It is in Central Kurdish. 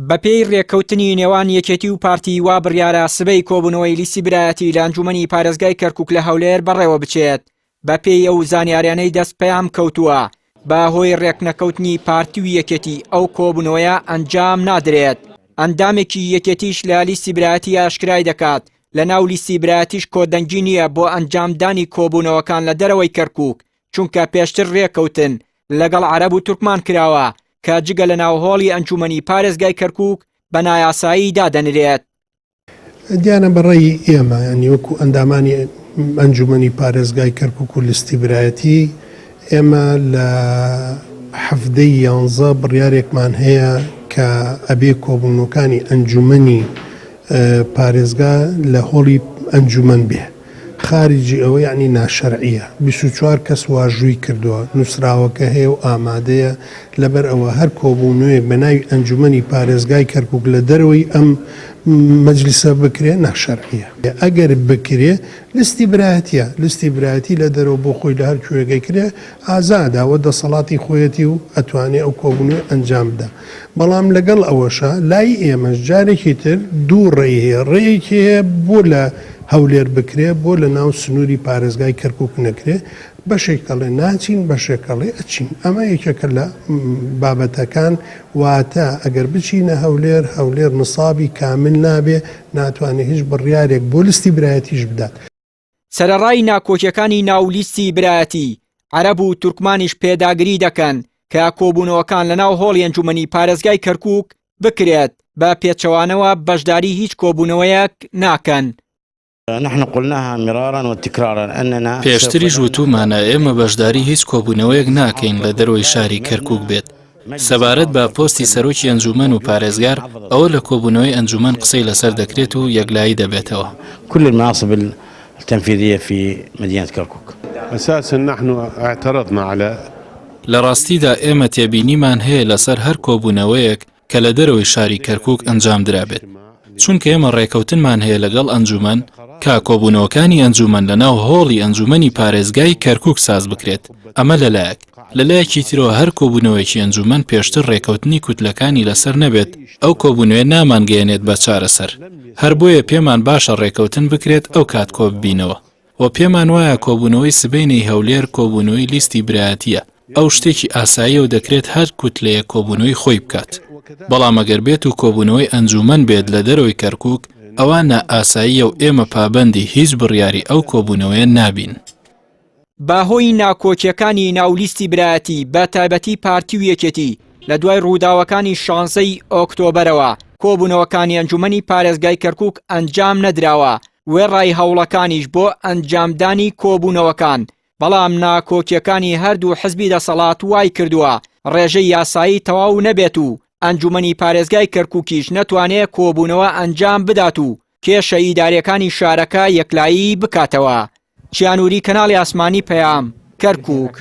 بەپێی ڕێککەوتنی نێوان یەکێتی و پارتی وا بڕیارە سبەی کۆبوونەوەی لیستی برایەتی لە ئەنجومەنی پارێزگای کەرکووک لە هەولێر بەڕێوە بچێت بەپێی ئەو زانیاریانەی دەست پێیان کەوتووە بە هۆی ڕێکنەکەوتنی پارتی و یەکێتی ئەو کۆبوونەوەیە ئەنجام نادرێت. ئەندامێکی یەکێتیش لە لیستی برایەتی ئاشکرای دەکات لە ناو لیستی برایەتیش کۆدەنگی نییە بۆ ئەنجامدانی کۆبوونەوەکان لە دەرەوەی کەرکووک چونکە پێشتر ڕێککەوتن لەگەڵ عەرەب و تورکمان کراوە کە جگە لە ناوهۆڵی ئەنجومەنی پارێزگای کەرکووک بە نایاسایی دادەنرێت. دیانە بەڕێی ئێمە ینی وەکو ئەندامانی ئەنجومەنی پارێزگای کەرکووک و لیستی برایەتی ئێمە لە هەفتەی 11 بڕیارێکمان هەیە کە ئەبێ کۆبوونەکانی ئەنجومەنی پارێزگا لە هۆڵی ئەنجومەن بێ خارجی ئەوە یعنی ناشەرعیە 24 کەس واژووی کردووە نووسراوەکە هەیە و ئامادەیە لەبەر ئەوە هەر کۆبوونەوەیەک بە ناوی ئەنجومەنی پارێزگای کەرکووک لە دەرەوەی ئەم مەجلیسە بکرێ ناشەرعیە. ئەگەر بکرێ لیستی برایەتیە لیستی برایەتی لە دەرەوە بۆ خۆی لە هەر کوێگەی کرێ ئازاداوە دەسەڵاتی خۆیەتی و ئەتوانێت ئەو کۆبوونەوەی ئەنجام بدە. بەڵام لەگەڵ ئەوەشە لای ئێمەش جارێکی تر دوو ڕێی هەیە ڕێیەکی هەیە بۆ لە هەولێر بکرێ بۆ لە ناو سنووری پارێزگای کەرکووک نەکرێ بەشێکەڵێ ناچین بەشێکەڵێ ئەچین ئەمە یەکێکە لە بابەتەکان واتە ئەگەر بچینە هەولێر نسابی کامل نابێ ناتوانێت هیچ بڕیارێک بۆ لیستی برایەتیش بدات. سەرەڕای ناکۆکیەکانی ناولیستی برایەتی عەرەب و تورکمانیش پێداگری دەکەن کە کۆبوونەوەکان لە ناو هۆڵی ئەنجومەنی پارێزگای کەرکووک بکرێت بە پێچەوانەوە بەشداری هیچ کۆبوونەوەیەک ناکەن. نحن قلناها مرارا وتكرارا أننا پێشتریش وتومانە ئێمە بەشداری هیچ کۆبوونەوەیەک ناکەین لە دەرەوەی شاری کەرکووک بێت. سەبارەت بە پۆستی سەرۆکی ئەنجومەن و پارێزگار ئەوە لە کۆبوونەوەی ئەنجومەن قسەی لەسەر دەکرێت و یەکلایی دەبێتەوە. كل المناصب التنفيذية في مدينة كركوك. أساسا نحن اعترضنا على لە ڕاستیدا ئێمە تێبینیمان هەیە لەسەر هەر کۆبوونەوەیەک کە لە دەرەوەی شاری کەرکووک ئەنجام درابێت. چونکە ئێمە ڕێکەوتنمان هەیە لەگەڵ ئەنجومەن کا کۆبوونەوەکانی ئەنجومەن لە ناو هۆڵی ئەنجومەنی پارێزگای کەرکووک ساز بکرێت. ئەمە لەلایەک لەلایەکی ترەوە هەر کۆبوونەوەیکی ئەنجومەن پێشتر ڕێکەوتنی کوتلەکانی لەسەر نەبێت ئەو کۆبوونەوە نامانگەیەنێت بە چارەسەر. هەر بۆیە پێمان باشە ڕێکەوتن بکرێت ئەو کات کۆ ببینەوە و پێمان وایە کۆبوونەوەی سبەینەی هەولێر کۆبوونەوەی لیستی برایەتیە ئەو شتێکی ئاساییە و دەکرێت هەر کوتلەیە کۆبوونەوەی خۆی بکات. بەڵام ئەگەر بێت و کۆبوونەوەی ئەنجومەن بێت لە دەرەوەی کەرکووک ئەوانە ئاساییە و ئێمە پابەندی هیچ بڕیاری ئەو کۆبوونەوەیە نابین. باهۆی ناکۆکیەکانی ناولیستی برایەتی بە تایبەتی پارتی و یەکێتی لە دوای ڕووداوەکانی 16 ئۆکتۆبەرەوە کۆبوونەوەکانی ئەنجومەنی پارێزگای کەرکووک ئەنجام نەدراوە وێڕای هەوڵەکانیش بۆ ئەنجامدانی کۆبوونەوەکان. بەڵام ناکۆکیەکانی هەردوو حزبی دەسەڵات وای کردووە ڕێژەی یاسایی تەواو نەبێت و ئەنجومەنی پارێزگای کەرکووکیش نەتوانێت کۆبوونەوە ئەنجام بدات و کێشە ئیدارەکانی شارەکە یەکلایی بکاتەوە. چیانووری کەناڵی ئاسمانی پەیام کەرکووک.